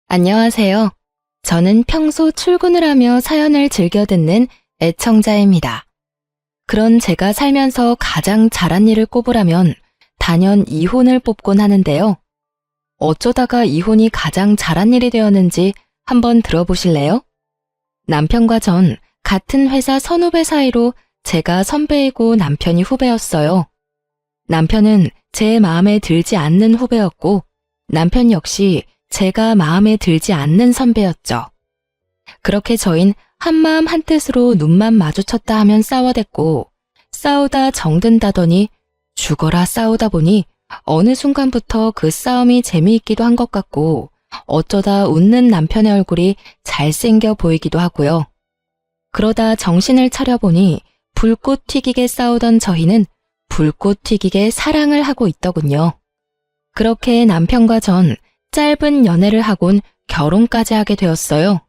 안녕하세요. 저는 평소 출근을 하며 사연을 즐겨 듣는 애청자입니다. 그런 제가 살면서 가장 잘한 일을 꼽으라면 단연 이혼을 뽑곤 하는데요. 어쩌다가 이혼이 가장 잘한 일이 되었는지 한번 들어보실래요? 남편과 전 같은 회사 선후배 사이로 제가 선배이고 남편이 후배였어요. 남편은 제 마음에 들지 않는 후배였고 남편 역시 제가 마음에 들지 않는 선배였죠. 그렇게 저흰 한마음 한뜻으로 눈만 마주쳤다 하면 싸워댔고 싸우다 정든다더니 죽어라 싸우다 보니 어느 순간부터 그 싸움이 재미있기도 한 것 같고 어쩌다 웃는 남편의 얼굴이 잘생겨 보이기도 하고요. 그러다 정신을 차려보니 불꽃 튀기게 싸우던 저희는 불꽃 튀기게 사랑을 하고 있더군요. 그렇게 남편과 전 짧은 연애를 하곤 결혼까지 하게 되었어요.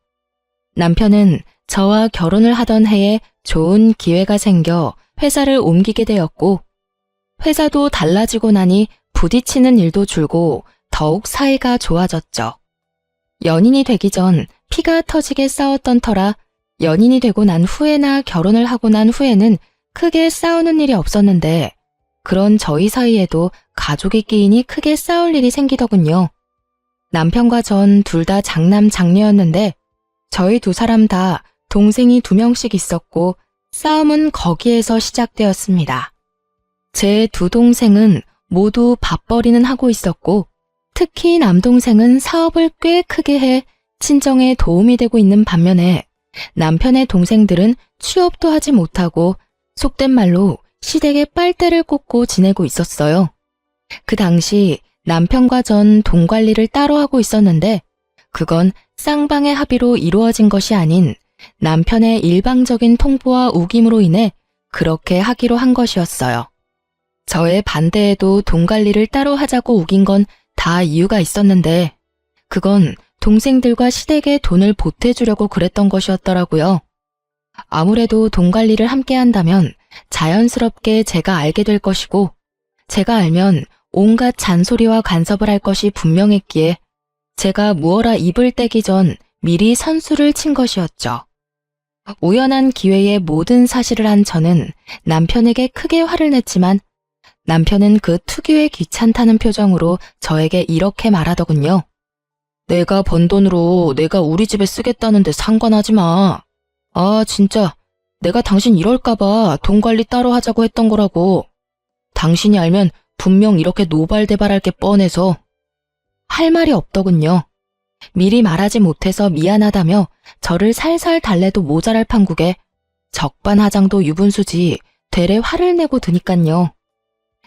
남편은 저와 결혼을 하던 해에 좋은 기회가 생겨 회사를 옮기게 되었고 회사도 달라지고 나니 부딪히는 일도 줄고 더욱 사이가 좋아졌죠. 연인이 되기 전 피가 터지게 싸웠던 터라 연인이 되고 난 후에나 결혼을 하고 난 후에는 크게 싸우는 일이 없었는데 그런 저희 사이에도 가족이 끼이니 크게 싸울 일이 생기더군요. 남편과 전 둘 다 장남 장녀였는데 저희 두 사람 다 동생이 2명씩 있었고 싸움은 거기에서 시작되었습니다. 제 두 동생은 모두 밥벌이는 하고 있었고 특히 남동생은 사업을 꽤 크게 해 친정에 도움이 되고 있는 반면에 남편의 동생들은 취업도 하지 못하고 속된 말로 시댁에 빨대를 꽂고 지내고 있었어요. 그 당시 남편과 전 돈 관리를 따로 하고 있었는데 그건 쌍방의 합의로 이루어진 것이 아닌 남편의 일방적인 통보와 우김으로 인해 그렇게 하기로 한 것이었어요. 저의 반대에도 돈 관리를 따로 하자고 우긴 건 다 이유가 있었는데 그건 동생들과 시댁에 돈을 보태주려고 그랬던 것이었더라고요. 아무래도 돈 관리를 함께 한다면 자연스럽게 제가 알게 될 것이고 제가 알면 온갖 잔소리와 간섭을 할 것이 분명했기에 제가 무어라 입을 떼기 전 미리 선수를 친 것이었죠. 우연한 기회에 모든 사실을 한 저는 남편에게 크게 화를 냈지만 남편은 그 특유의 귀찮다는 표정으로 저에게 이렇게 말하더군요. 내가 번 돈으로 내가 우리 집에 쓰겠다는데 상관하지 마. 아 진짜 내가 당신 이럴까봐 돈 관리 따로 하자고 했던 거라고. 당신이 알면 분명 이렇게 노발대발할 게 뻔해서. 할 말이 없더군요. 미리 말하지 못해서 미안하다며 저를 살살 달래도 모자랄 판국에 적반하장도 유분수지 되레 화를 내고 드니깐요.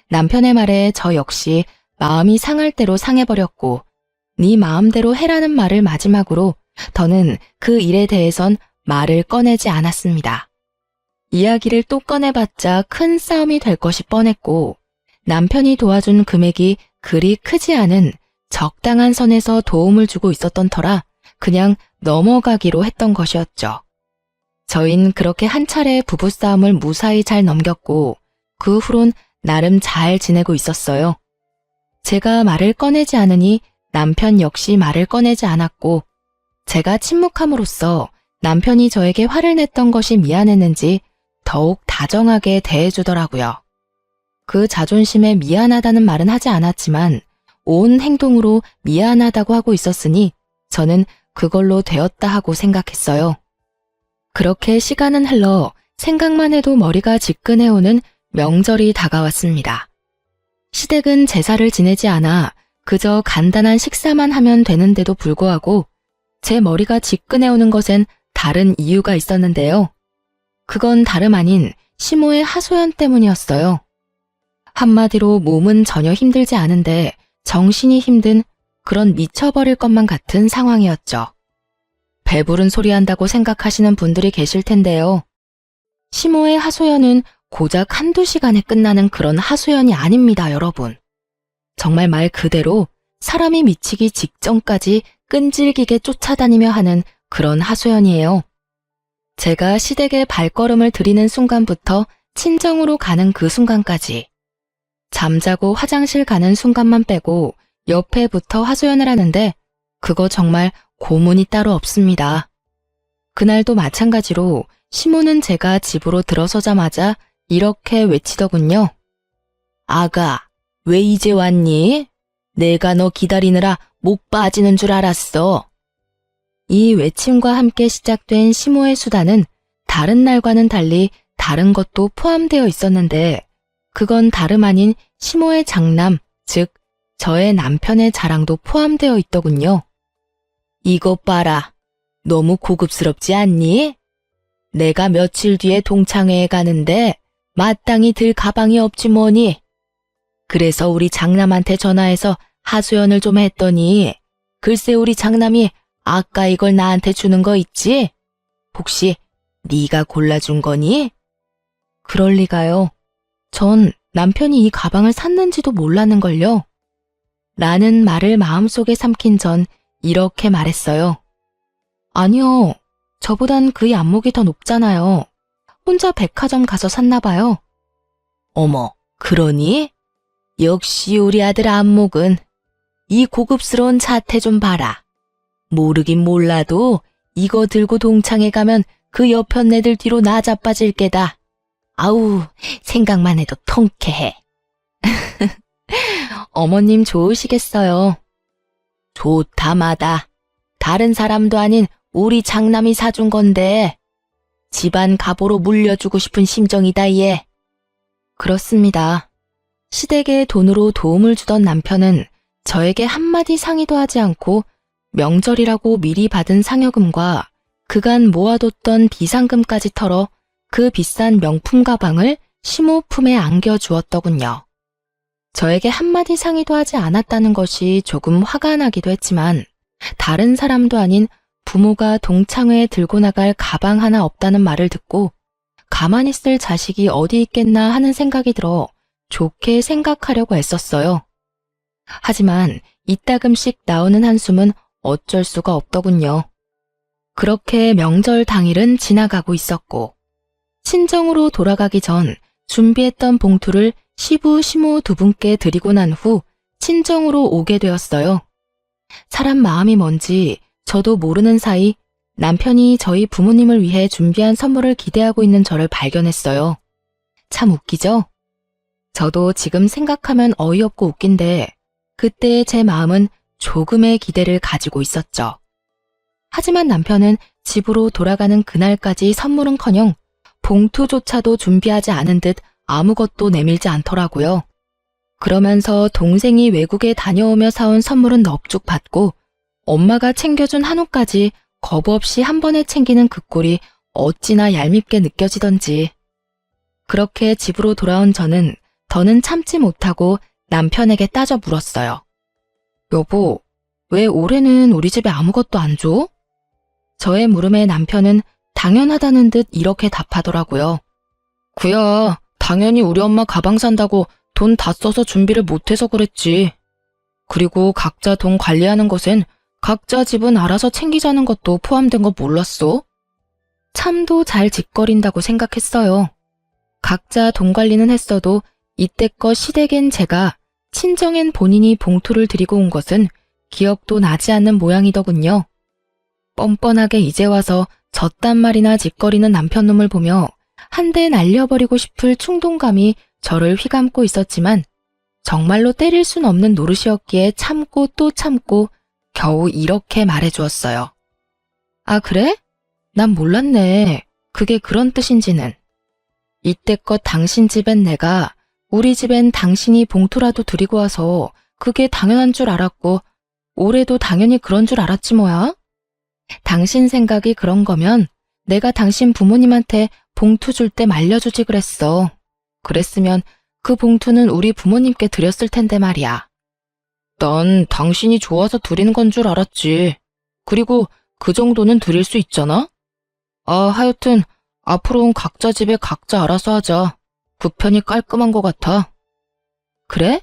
남편의 말에 저 역시 마음이 상할 대로 상해버렸고 네 마음대로 해라는 말을 마지막으로 더는 그 일에 대해선 말을 꺼내지 않았습니다. 이야기를 또 꺼내봤자 큰 싸움이 될 것이 뻔했고 남편이 도와준 금액이 그리 크지 않은 적당한 선에서 도움을 주고 있었던 터라 그냥 넘어가기로 했던 것이었죠. 저흰 그렇게 한 차례 부부싸움을 무사히 잘 넘겼고 그 후론 나름 잘 지내고 있었어요. 제가 말을 꺼내지 않으니 남편 역시 말을 꺼내지 않았고 제가 침묵함으로써 남편이 저에게 화를 냈던 것이 미안했는지 더욱 다정하게 대해주더라고요. 그 자존심에 미안하다는 말은 하지 않았지만 온 행동으로 미안하다고 하고 있었으니 저는 그걸로 되었다 하고 생각했어요. 그렇게 시간은 흘러 생각만 해도 머리가 지끈해오는 명절이 다가왔습니다. 시댁은 제사를 지내지 않아 그저 간단한 식사만 하면 되는데도 불구하고 제 머리가 지끈해오는 것엔 다른 이유가 있었는데요. 그건 다름 아닌 시모의 하소연 때문이었어요. 한마디로 몸은 전혀 힘들지 않은데 정신이 힘든 그런 미쳐버릴 것만 같은 상황이었죠. 배부른 소리 한다고 생각하시는 분들이 계실 텐데요. 시모의 하소연은 고작 한두 시간에 끝나는 그런 하소연이 아닙니다, 여러분. 정말 말 그대로 사람이 미치기 직전까지 끈질기게 쫓아다니며 하는 그런 하소연이에요. 제가 시댁에 발걸음을 들이는 순간부터 친정으로 가는 그 순간까지 잠자고 화장실 가는 순간만 빼고 옆에 붙어 하소연을 하는데 그거 정말 고문이 따로 없습니다. 그날도 마찬가지로 시모는 제가 집으로 들어서자마자 이렇게 외치더군요. 아가, 왜 이제 왔니? 내가 너 기다리느라 목 빠지는 줄 알았어. 이 외침과 함께 시작된 시모의 수다는 다른 날과는 달리 다른 것도 포함되어 있었는데 그건 다름 아닌 시모의 장남, 즉 저의 남편의 자랑도 포함되어 있더군요. 이것 봐라. 너무 고급스럽지 않니? 내가 며칠 뒤에 동창회에 가는데 마땅히 들 가방이 없지 뭐니. 그래서 우리 장남한테 전화해서 하소연을 좀 했더니 글쎄 우리 장남이 아까 이걸 나한테 주는 거 있지? 혹시 네가 골라준 거니? 그럴 리가요. 전 남편이 이 가방을 샀는지도 몰랐는걸요. 라는 말을 마음속에 삼킨 전 이렇게 말했어요. 아니요. 저보단 그의 안목이 더 높잖아요. 혼자 백화점 가서 샀나 봐요. 어머, 그러니? 역시 우리 아들 안목은. 이 고급스러운 자태 좀 봐라. 모르긴 몰라도 이거 들고 동창회 가면 그 옆편 애들 뒤로 나 자빠질 게다. 아우, 생각만 해도 통쾌해. 어머님 좋으시겠어요. 좋다 마다. 다른 사람도 아닌 우리 장남이 사준 건데 집안 갑오로 물려주고 싶은 심정이다 얘. 그렇습니다. 시댁에 돈으로 도움을 주던 남편은 저에게 한마디 상의도 하지 않고 명절이라고 미리 받은 상여금과 그간 모아뒀던 비상금까지 털어 그 비싼 명품 가방을 시모 품에 안겨주었더군요. 저에게 한마디 상의도 하지 않았다는 것이 조금 화가 나기도 했지만 다른 사람도 아닌 부모가 동창회에 들고 나갈 가방 하나 없다는 말을 듣고 가만히 있을 자식이 어디 있겠나 하는 생각이 들어 좋게 생각하려고 애썼어요. 하지만 이따금씩 나오는 한숨은 어쩔 수가 없더군요. 그렇게 명절 당일은 지나가고 있었고 친정으로 돌아가기 전 준비했던 봉투를 시부, 시모 두 분께 드리고 난 후 친정으로 오게 되었어요. 사람 마음이 뭔지 저도 모르는 사이 남편이 저희 부모님을 위해 준비한 선물을 기대하고 있는 저를 발견했어요. 참 웃기죠? 저도 지금 생각하면 어이없고 웃긴데 그때의 제 마음은 조금의 기대를 가지고 있었죠. 하지만 남편은 집으로 돌아가는 그날까지 선물은커녕 봉투조차도 준비하지 않은 듯 아무것도 내밀지 않더라고요. 그러면서 동생이 외국에 다녀오며 사온 선물은 넙죽 받고 엄마가 챙겨준 한우까지 거부 없이 한 번에 챙기는 그 꼴이 어찌나 얄밉게 느껴지던지. 그렇게 집으로 돌아온 저는 더는 참지 못하고 남편에게 따져 물었어요. 여보, 왜 올해는 우리 집에 아무것도 안 줘? 저의 물음에 남편은 당연하다는 듯 이렇게 답하더라고요. 그야, 당연히 우리 엄마 가방 산다고 돈 다 써서 준비를 못해서 그랬지. 그리고 각자 돈 관리하는 것엔 각자 집은 알아서 챙기자는 것도 포함된 거 몰랐어? 참도 잘 짓거린다고 생각했어요. 각자 돈 관리는 했어도 이때껏 시댁엔 제가, 친정엔 본인이 봉투를 드리고 온 것은 기억도 나지 않는 모양이더군요. 뻔뻔하게 이제 와서 저딴 말이나 짓거리는 남편 놈을 보며 한 대 날려버리고 싶을 충동감이 저를 휘감고 있었지만 정말로 때릴 순 없는 노릇이었기에 참고 또 참고 겨우 이렇게 말해주었어요. 아, 그래? 난 몰랐네. 그게 그런 뜻인지는. 이때껏 당신 집엔 내가, 우리 집엔 당신이 봉투라도 드리고 와서 그게 당연한 줄 알았고 올해도 당연히 그런 줄 알았지 뭐야? 당신 생각이 그런 거면 내가 당신 부모님한테 봉투 줄 때 말려주지 그랬어. 그랬으면 그 봉투는 우리 부모님께 드렸을 텐데 말이야. 난 당신이 좋아서 드리는 건 줄 알았지. 그리고 그 정도는 드릴 수 있잖아? 아, 하여튼 앞으로는 각자 집에 각자 알아서 하자. 그 편이 깔끔한 것 같아. 그래?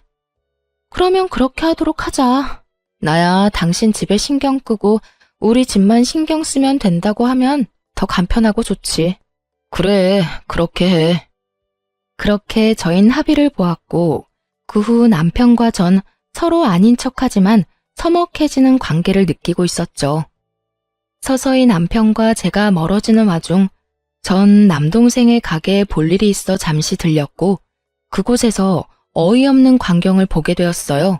그러면 그렇게 하도록 하자. 나야 당신 집에 신경 끄고 우리 집만 신경 쓰면 된다고 하면 더 간편하고 좋지. 그래, 그렇게 해. 그렇게 저흰 합의를 보았고 그 후 남편과 전 서로 아닌 척하지만 서먹해지는 관계를 느끼고 있었죠. 서서히 남편과 제가 멀어지는 와중 전 남동생의 가게에 볼 일이 있어 잠시 들렸고 그곳에서 어이없는 광경을 보게 되었어요.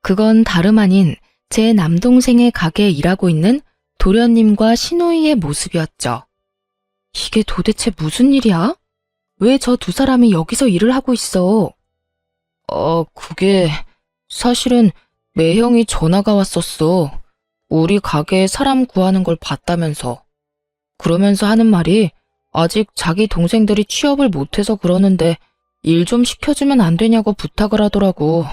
그건 다름 아닌 제 남동생의 가게에 일하고 있는 도련님과 시노이의 모습이었죠. 이게 도대체 무슨 일이야? 왜 저 두 사람이 여기서 일을 하고 있어? 그게 사실은 매형이 전화가 왔었어. 우리 가게에 사람 구하는 걸 봤다면서. 그러면서 하는 말이 아직 자기 동생들이 취업을 못해서 그러는데 일 좀 시켜주면 안 되냐고 부탁을 하더라고.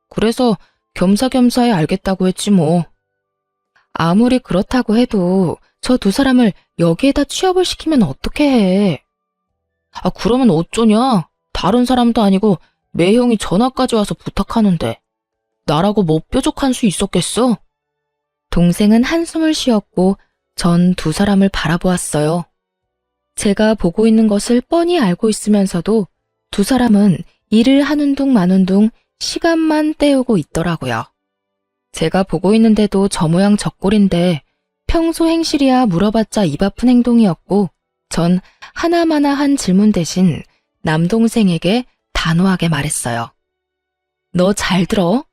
그래서 겸사겸사에 알겠다고 했지 뭐. 아무리 그렇다고 해도 저 두 사람을 여기에다 취업을 시키면 어떻게 해? 그러면 어쩌냐? 다른 사람도 아니고 매형이 전화까지 와서 부탁하는데 나라고 뭐 뾰족한 수 있었겠어? 동생은 한숨을 쉬었고 전 두 사람을 바라보았어요. 제가 보고 있는 것을 뻔히 알고 있으면서도 두 사람은 일을 하는 둥 마는 둥 시간만 때우고 있더라고요. 제가 보고 있는데도 저 모양 저 꼴인데 평소 행실이야 물어봤자 입 아픈 행동이었고 전 하나마나한 질문 대신 남동생에게 단호하게 말했어요. 너 잘 들어?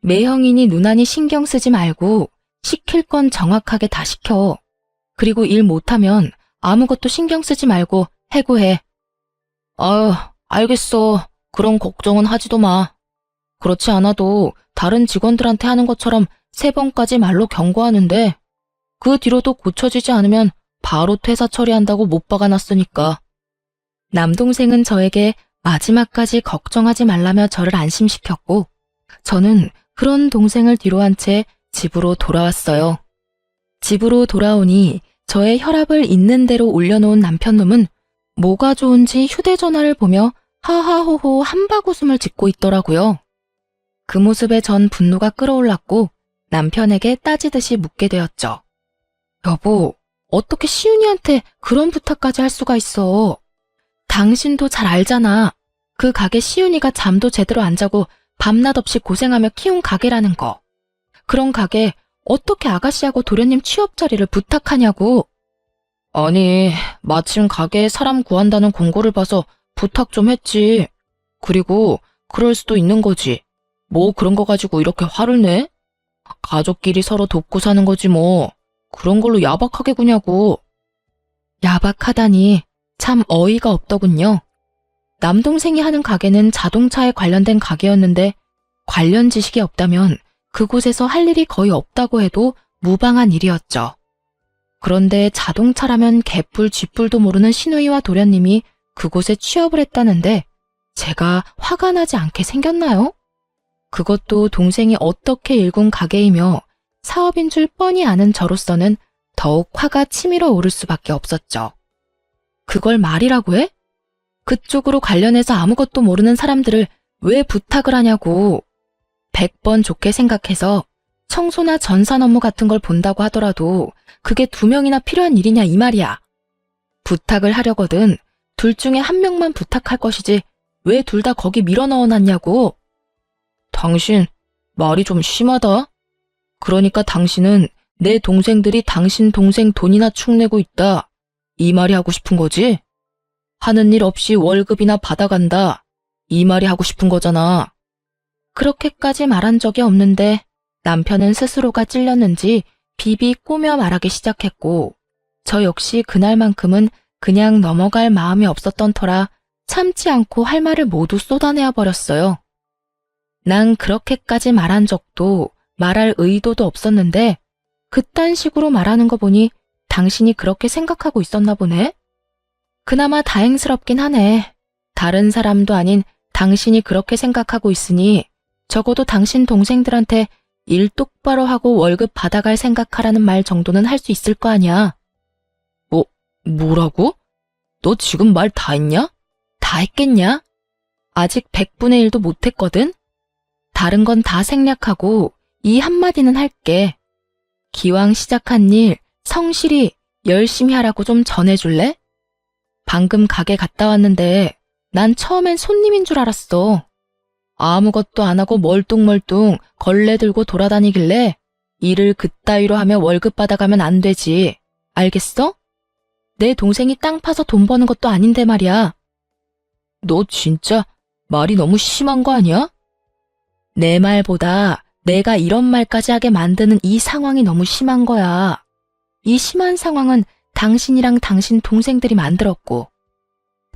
매형이니 누나니 신경 쓰지 말고 시킬 건 정확하게 다 시켜. 그리고 일 못하면 아무것도 신경 쓰지 말고 해고해. 아유, 알겠어. 그런 걱정은 하지도 마. 그렇지 않아도 다른 직원들한테 하는 것처럼 3번까지 말로 경고하는데 그 뒤로도 고쳐지지 않으면 바로 퇴사 처리한다고 못 박아놨으니까. 남동생은 저에게 마지막까지 걱정하지 말라며 저를 안심시켰고 저는 그런 동생을 뒤로한 채 집으로 돌아왔어요. 집으로 돌아오니 저의 혈압을 있는 대로 올려놓은 남편놈은 뭐가 좋은지 휴대전화를 보며 하하호호 한바구음을 짓고 있더라고요. 그 모습에 전 분노가 끌어올랐고 남편에게 따지듯이 묻게 되었죠. 여보, 어떻게 시윤이한테 그런 부탁까지 할 수가 있어? 당신도 잘 알잖아. 그 가게 시윤이가 잠도 제대로 안 자고 밤낮 없이 고생하며 키운 가게라는 거. 그런 가게 어떻게 아가씨하고 도련님 취업 자리를 부탁하냐고. 아니, 마침 가게에 사람 구한다는 공고를 봐서 부탁 좀 했지. 그리고 그럴 수도 있는 거지. 뭐 그런 거 가지고 이렇게 화를 내? 가족끼리 서로 돕고 사는 거지 뭐. 그런 걸로 야박하게 구냐고. 야박하다니 참 어이가 없더군요. 남동생이 하는 가게는 자동차에 관련된 가게였는데 관련 지식이 없다면 그곳에서 할 일이 거의 없다고 해도 무방한 일이었죠. 그런데 자동차라면 개뿔 쥐뿔도 모르는 신우이와 도련님이 그곳에 취업을 했다는데 제가 화가 나지 않게 생겼나요? 그것도 동생이 어떻게 일군 가게이며 사업인 줄 뻔히 아는 저로서는 더욱 화가 치밀어 오를 수밖에 없었죠. 그걸 말이라고 해? 그쪽으로 관련해서 아무것도 모르는 사람들을 왜 부탁을 하냐고. 100번 좋게 생각해서 청소나 전산 업무 같은 걸 본다고 하더라도 그게 2명이나 필요한 일이냐 이 말이야. 부탁을 하려거든 둘 중에 한 명만 부탁할 것이지 왜 둘 다 거기 밀어 넣어놨냐고. 당신 말이 좀 심하다. 그러니까 당신은 내 동생들이 당신 동생 돈이나 축내고 있다. 이 말이 하고 싶은 거지? 하는 일 없이 월급이나 받아간다. 이 말이 하고 싶은 거잖아. 그렇게까지 말한 적이 없는데 남편은 스스로가 찔렸는지 비비 꼬며 말하기 시작했고 저 역시 그날만큼은 그냥 넘어갈 마음이 없었던 터라 참지 않고 할 말을 모두 쏟아내어 버렸어요. 난 그렇게까지 말한 적도 말할 의도도 없었는데 그딴 식으로 말하는 거 보니 당신이 그렇게 생각하고 있었나 보네? 그나마 다행스럽긴 하네. 다른 사람도 아닌 당신이 그렇게 생각하고 있으니 적어도 당신 동생들한테 일 똑바로 하고 월급 받아갈 생각하라는 말 정도는 할 수 있을 거 아니야. 뭐라고? 너 지금 말 다 했냐? 다 했겠냐? 아직 100분의 1도 못했거든? 다른 건 다 생략하고 이 한마디는 할게. 기왕 시작한 일 성실히 열심히 하라고 좀 전해줄래? 방금 가게 갔다 왔는데 난 처음엔 손님인 줄 알았어. 아무것도 안 하고 멀뚱멀뚱 걸레 들고 돌아다니길래 일을 그따위로 하며 월급 받아가면 안 되지. 알겠어? 내 동생이 땅 파서 돈 버는 것도 아닌데 말이야. 너 진짜 말이 너무 심한 거 아니야? 내 말보다 내가 이런 말까지 하게 만드는 이 상황이 너무 심한 거야. 이 심한 상황은 당신이랑 당신 동생들이 만들었고.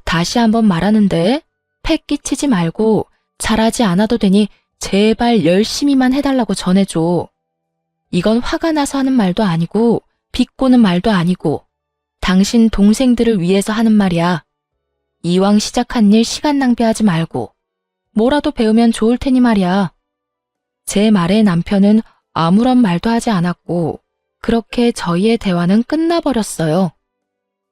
다시 한번 말하는데 패 끼치지 말고 잘하지 않아도 되니 제발 열심히만 해달라고 전해줘. 이건 화가 나서 하는 말도 아니고 비꼬는 말도 아니고 당신 동생들을 위해서 하는 말이야. 이왕 시작한 일 시간 낭비하지 말고 뭐라도 배우면 좋을 테니 말이야. 제 말에 남편은 아무런 말도 하지 않았고 그렇게 저희의 대화는 끝나버렸어요.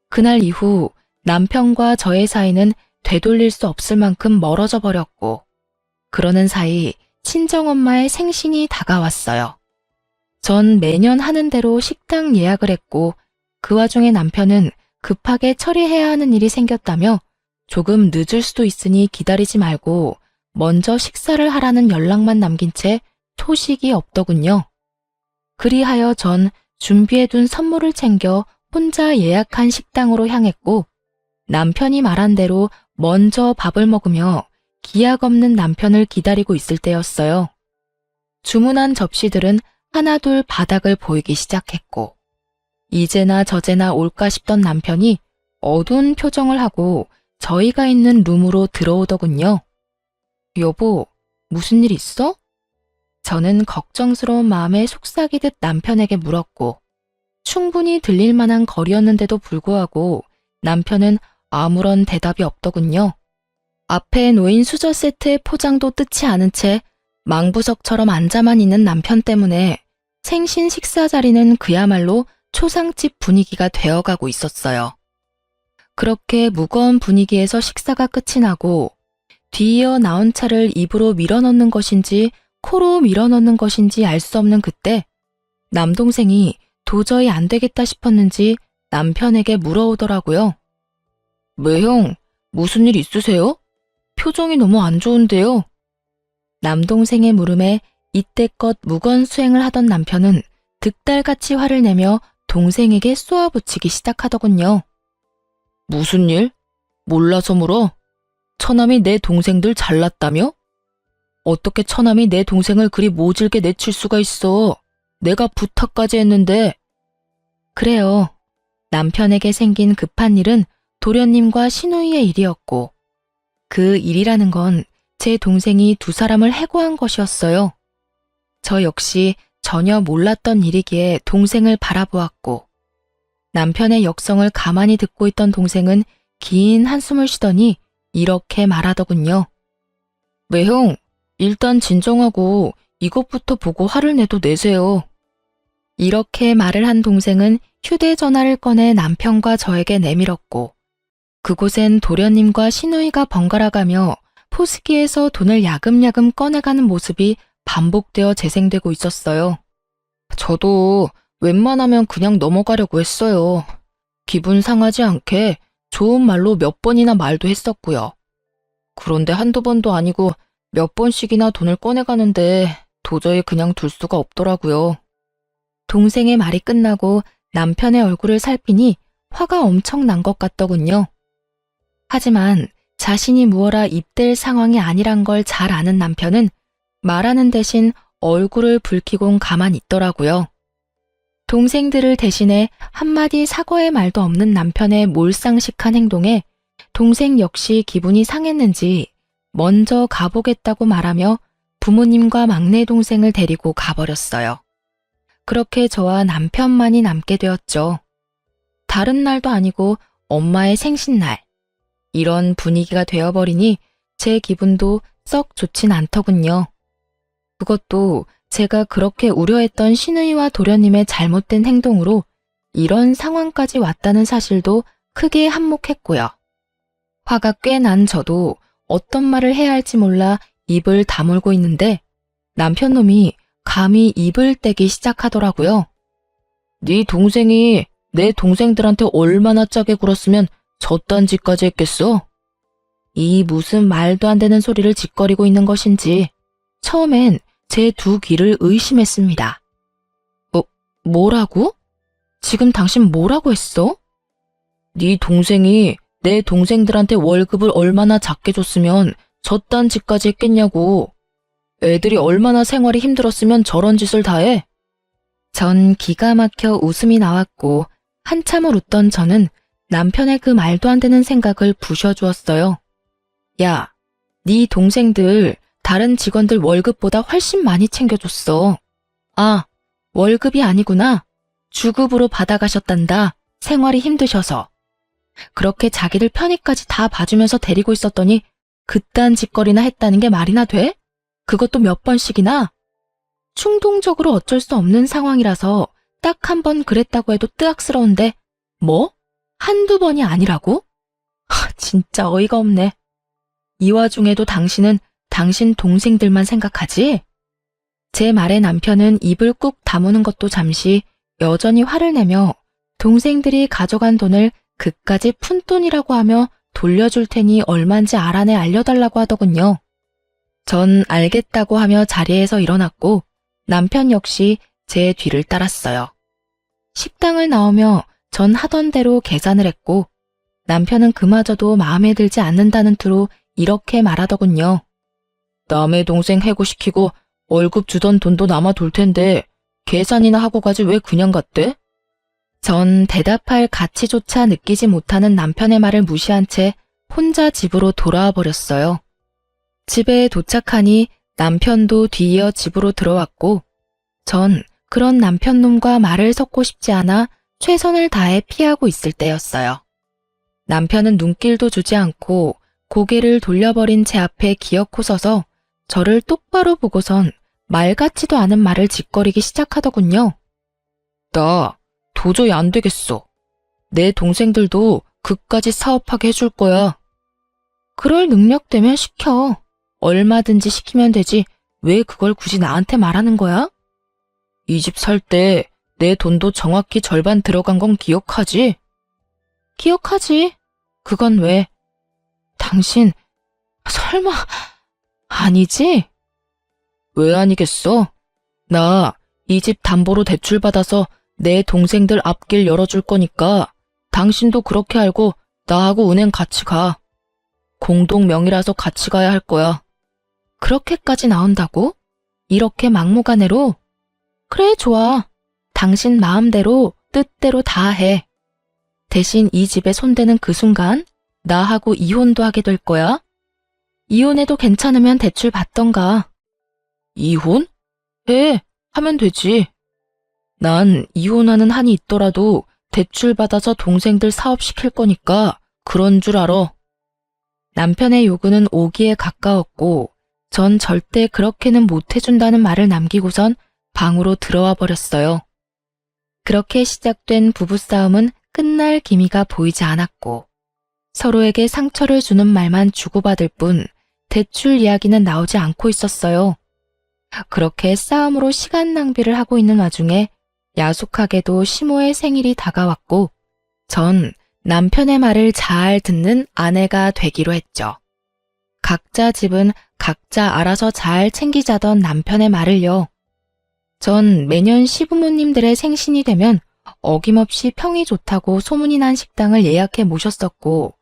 그날 이후 남편과 저의 사이는 되돌릴 수 없을 만큼 멀어져 버렸고 그러는 사이 친정엄마의 생신이 다가왔어요. 전 매년 하는 대로 식당 예약을 했고 그 와중에 남편은 급하게 처리해야 하는 일이 생겼다며 조금 늦을 수도 있으니 기다리지 말고 먼저 식사를 하라는 연락만 남긴 채 소식이 없더군요. 그리하여 전 준비해둔 선물을 챙겨 혼자 예약한 식당으로 향했고 남편이 말한 대로 먼저 밥을 먹으며 기약 없는 남편을 기다리고 있을 때였어요. 주문한 접시들은 하나둘 바닥을 보이기 시작했고 이제나 저제나 올까 싶던 남편이 어두운 표정을 하고 저희가 있는 룸으로 들어오더군요. 여보, 무슨 일 있어? 저는 걱정스러운 마음에 속삭이듯 남편에게 물었고 충분히 들릴 만한 거리였는데도 불구하고 남편은 아무런 대답이 없더군요. 앞에 놓인 수저 세트의 포장도 뜯지 않은 채 망부석처럼 앉아만 있는 남편 때문에 생신 식사 자리는 그야말로 초상집 분위기가 되어가고 있었어요. 그렇게 무거운 분위기에서 식사가 끝이 나고 뒤이어 나온 차를 입으로 밀어넣는 것인지 코로 밀어넣는 것인지 알 수 없는 그때 남동생이 도저히 안 되겠다 싶었는지 남편에게 물어오더라고요. 왜 형, 무슨 일 있으세요? 표정이 너무 안 좋은데요. 남동생의 물음에 이때껏 무건수행을 하던 남편은 득달같이 화를 내며 동생에게 쏘아붙이기 시작하더군요. 무슨 일? 몰라서 물어? 처남이 내 동생들 잘났다며? 어떻게 처남이 내 동생을 그리 모질게 내칠 수가 있어? 내가 부탁까지 했는데. 그래요. 남편에게 생긴 급한 일은 도련님과 시누이의 일이었고 그 일이라는 건 제 동생이 두 사람을 해고한 것이었어요. 저 역시 전혀 몰랐던 일이기에 동생을 바라보았고 남편의 역성을 가만히 듣고 있던 동생은 긴 한숨을 쉬더니 이렇게 말하더군요. 왜 형, 일단 진정하고 이것부터 보고 화를 내도 내세요. 이렇게 말을 한 동생은 휴대전화를 꺼내 남편과 저에게 내밀었고 그곳엔 도련님과 시누이가 번갈아가며 포스기에서 돈을 야금야금 꺼내가는 모습이 반복되어 재생되고 있었어요. 저도 웬만하면 그냥 넘어가려고 했어요. 기분 상하지 않게 좋은 말로 몇 번이나 말도 했었고요. 그런데 한두 번도 아니고 몇 번씩이나 돈을 꺼내가는데 도저히 그냥 둘 수가 없더라고요. 동생의 말이 끝나고 남편의 얼굴을 살피니 화가 엄청 난 것 같더군요. 하지만 자신이 무어라 입댈 상황이 아니란 걸 잘 아는 남편은 말하는 대신 얼굴을 붉히곤 가만히 있더라고요. 동생들을 대신해 한마디 사과의 말도 없는 남편의 몰상식한 행동에 동생 역시 기분이 상했는지 먼저 가보겠다고 말하며 부모님과 막내 동생을 데리고 가버렸어요. 그렇게 저와 남편만이 남게 되었죠. 다른 날도 아니고 엄마의 생신날. 이런 분위기가 되어버리니 제 기분도 썩 좋진 않더군요. 그것도 제가 그렇게 우려했던 시누이와 도련님의 잘못된 행동으로 이런 상황까지 왔다는 사실도 크게 한몫했고요. 화가 꽤 난 저도 어떤 말을 해야 할지 몰라 입을 다물고 있는데 남편 놈이 감히 입을 떼기 시작하더라고요. 네 동생이 내 동생들한테 얼마나 짜게 굴었으면 저딴 짓까지 했겠어? 이 무슨 말도 안 되는 소리를 짓거리고 있는 것인지 처음엔 제 두 귀를 의심했습니다. 뭐라고? 지금 당신 뭐라고 했어? 네 동생이 내 동생들한테 월급을 얼마나 작게 줬으면 저딴 짓까지 했겠냐고. 애들이 얼마나 생활이 힘들었으면 저런 짓을 다 해? 전 기가 막혀 웃음이 나왔고 한참을 웃던 저는 남편의 그 말도 안 되는 생각을 부셔주었어요. 야, 네 동생들 다른 직원들 월급보다 훨씬 많이 챙겨줬어. 아, 월급이 아니구나. 주급으로 받아가셨단다. 생활이 힘드셔서. 그렇게 자기들 편의까지 다 봐주면서 데리고 있었더니 그딴 짓거리나 했다는 게 말이나 돼? 그것도 몇 번씩이나? 충동적으로 어쩔 수 없는 상황이라서 딱 한 번 그랬다고 해도 뜨악스러운데 뭐? 한두 번이 아니라고? 진짜 어이가 없네. 이 와중에도 당신은 당신 동생들만 생각하지? 제 말에 남편은 입을 꾹 다무는 것도 잠시 여전히 화를 내며 동생들이 가져간 돈을 그까짓 푼돈이라고 하며 돌려줄 테니 얼만지 알아내 알려달라고 하더군요. 전 알겠다고 하며 자리에서 일어났고 남편 역시 제 뒤를 따랐어요. 식당을 나오며 전 하던 대로 계산을 했고 남편은 그마저도 마음에 들지 않는다는 투로 이렇게 말하더군요. 남의 동생 해고시키고 월급 주던 돈도 남아 돌 텐데 계산이나 하고 가지 왜 그냥 갔대? 전 대답할 가치조차 느끼지 못하는 남편의 말을 무시한 채 혼자 집으로 돌아와 버렸어요. 집에 도착하니 남편도 뒤이어 집으로 들어왔고 전 그런 남편놈과 말을 섞고 싶지 않아 최선을 다해 피하고 있을 때였어요. 남편은 눈길도 주지 않고 고개를 돌려버린 제 앞에 기어코 서서 저를 똑바로 보고선 말 같지도 않은 말을 짓거리기 시작하더군요. 나 도저히 안 되겠어. 내 동생들도 그까짓 사업하게 해줄 거야. 그럴 능력 되면 시켜. 얼마든지 시키면 되지. 왜 그걸 굳이 나한테 말하는 거야? 이 집 살 때 내 돈도 정확히 절반 들어간 건 기억하지? 기억하지. 그건 왜? 당신 설마 아니지? 왜 아니겠어? 나 이 집 담보로 대출 받아서 내 동생들 앞길 열어줄 거니까 당신도 그렇게 알고 나하고 은행 같이 가. 공동 명의라서 같이 가야 할 거야. 그렇게까지 나온다고? 이렇게 막무가내로? 그래, 좋아. 당신 마음대로 뜻대로 다 해. 대신 이 집에 손대는 그 순간 나하고 이혼도 하게 될 거야. 이혼해도 괜찮으면 대출 받던가. 이혼? 해. 하면 되지. 난 이혼하는 한이 있더라도 대출 받아서 동생들 사업시킬 거니까 그런 줄 알아. 남편의 요구는 오기에 가까웠고 전 절대 그렇게는 못 해준다는 말을 남기고선 방으로 들어와 버렸어요. 그렇게 시작된 부부싸움은 끝날 기미가 보이지 않았고 서로에게 상처를 주는 말만 주고받을 뿐 대출 이야기는 나오지 않고 있었어요. 그렇게 싸움으로 시간 낭비를 하고 있는 와중에 야속하게도 시모의 생일이 다가왔고 전 남편의 말을 잘 듣는 아내가 되기로 했죠. 각자 집은 각자 알아서 잘 챙기자던 남편의 말을요. 전 매년 시부모님들의 생신이 되면 어김없이 평이 좋다고 소문이 난 식당을 예약해 모셨었고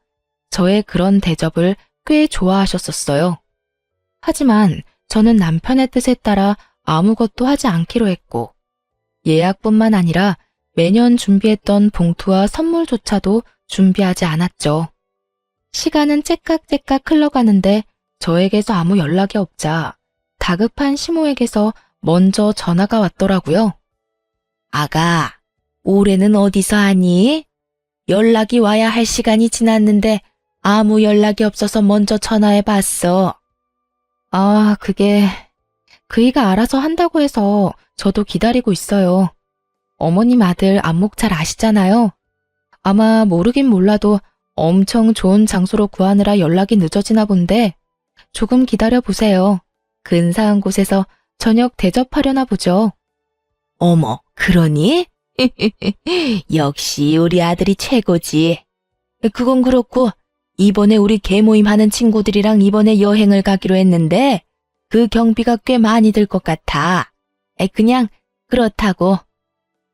저의 그런 대접을 꽤 좋아하셨었어요. 하지만 저는 남편의 뜻에 따라 아무것도 하지 않기로 했고 예약뿐만 아니라 매년 준비했던 봉투와 선물조차도 준비하지 않았죠. 시간은 째깍째깍 흘러가는데 저에게서 아무 연락이 없자 다급한 시모에게서 먼저 전화가 왔더라고요. 아가, 올해는 어디서 하니? 연락이 와야 할 시간이 지났는데 아무 연락이 없어서 먼저 전화해봤어. 아, 그이가 알아서 한다고 해서 저도 기다리고 있어요. 어머님 아들 안목 잘 아시잖아요. 아마 모르긴 몰라도 엄청 좋은 장소로 구하느라 연락이 늦어지나 본데 조금 기다려보세요. 근사한 곳에서 저녁 대접하려나 보죠. 어머, 그러니? 역시 우리 아들이 최고지. 그건 그렇고 이번에 우리 개모임 하는 친구들이랑 이번에 여행을 가기로 했는데 그 경비가 꽤 많이 들 것 같아. 그냥 그렇다고.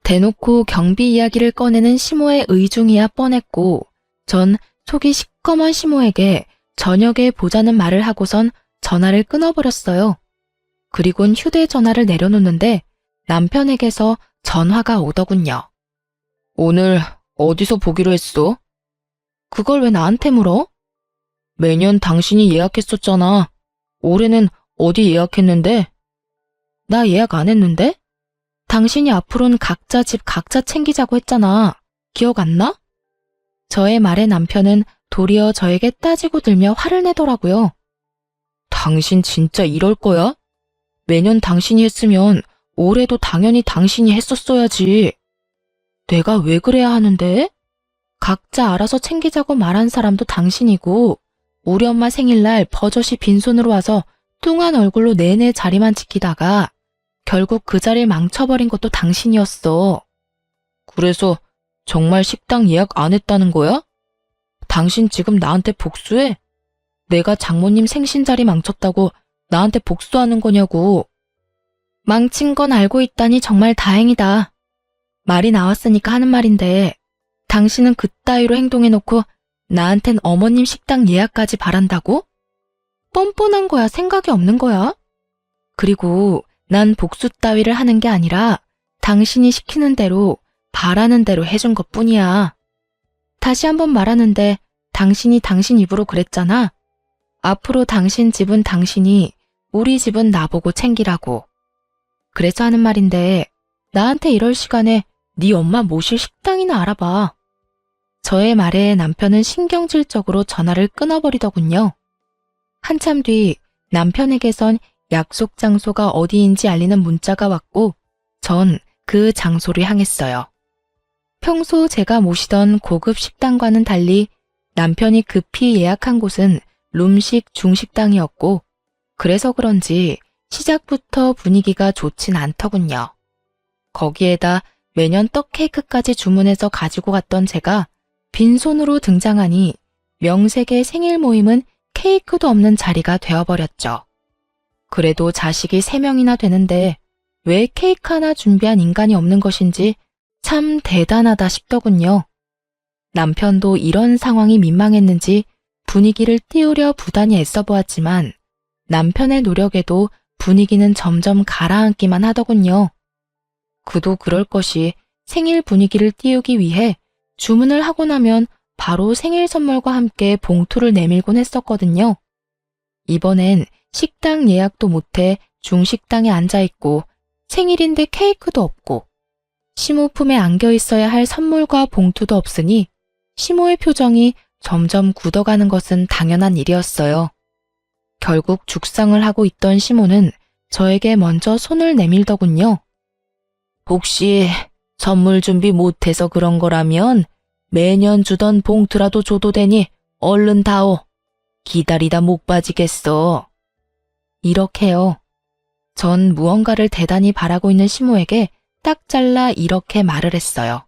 대놓고 경비 이야기를 꺼내는 시모의 의중이야 뻔했고 전 속이 시꺼먼 시모에게 저녁에 보자는 말을 하고선 전화를 끊어버렸어요. 그리곤 휴대전화를 내려놓는데 남편에게서 전화가 오더군요. 오늘 어디서 보기로 했어? 그걸 왜 나한테 물어? 매년 당신이 예약했었잖아. 올해는 어디 예약했는데? 나 예약 안 했는데? 당신이 앞으로는 각자 집 각자 챙기자고 했잖아. 기억 안 나? 저의 말에 남편은 도리어 저에게 따지고 들며 화를 내더라고요. 당신 진짜 이럴 거야? 매년 당신이 했으면 올해도 당연히 당신이 했었어야지. 내가 왜 그래야 하는데? 각자 알아서 챙기자고 말한 사람도 당신이고 우리 엄마 생일날 버젓이 빈손으로 와서 뚱한 얼굴로 내내 자리만 지키다가 결국 그 자리를 망쳐버린 것도 당신이었어. 그래서 정말 식당 예약 안 했다는 거야? 당신 지금 나한테 복수해? 내가 장모님 생신 자리 망쳤다고 나한테 복수하는 거냐고. 망친 건 알고 있다니 정말 다행이다. 말이 나왔으니까 하는 말인데 당신은 그따위로 행동해놓고 나한텐 어머님 식당 예약까지 바란다고? 뻔뻔한 거야, 생각이 없는 거야? 그리고 난 복수 따위를 하는 게 아니라 당신이 시키는 대로 바라는 대로 해준 것뿐이야. 다시 한번 말하는데 당신이 당신 입으로 그랬잖아. 앞으로 당신 집은 당신이, 우리 집은 나보고 챙기라고. 그래서 하는 말인데 나한테 이럴 시간에 네 엄마 모실 식당이나 알아봐. 저의 말에 남편은 신경질적으로 전화를 끊어버리더군요. 한참 뒤 남편에게선 약속 장소가 어디인지 알리는 문자가 왔고 전 그 장소를 향했어요. 평소 제가 모시던 고급 식당과는 달리 남편이 급히 예약한 곳은 룸식 중식당이었고 그래서 그런지 시작부터 분위기가 좋진 않더군요. 거기에다 매년 떡 케이크까지 주문해서 가지고 갔던 제가 빈손으로 등장하니 명색의 생일 모임은 케이크도 없는 자리가 되어버렸죠. 그래도 자식이 3명이나 되는데 왜 케이크 하나 준비한 인간이 없는 것인지 참 대단하다 싶더군요. 남편도 이런 상황이 민망했는지 분위기를 띄우려 부단히 애써보았지만 남편의 노력에도 분위기는 점점 가라앉기만 하더군요. 그도 그럴 것이 생일 분위기를 띄우기 위해 주문을 하고 나면 바로 생일 선물과 함께 봉투를 내밀곤 했었거든요. 이번엔 식당 예약도 못해 중식당에 앉아있고 생일인데 케이크도 없고 시모 품에 안겨 있어야 할 선물과 봉투도 없으니 시모의 표정이 점점 굳어가는 것은 당연한 일이었어요. 결국 죽상을 하고 있던 시모는 저에게 먼저 손을 내밀더군요. 혹시 선물 준비 못해서 그런 거라면 매년 주던 봉투라도 줘도 되니 얼른 다오. 기다리다 못 빠지겠어. 이렇게요. 전 무언가를 대단히 바라고 있는 시모에게 딱 잘라 이렇게 말을 했어요.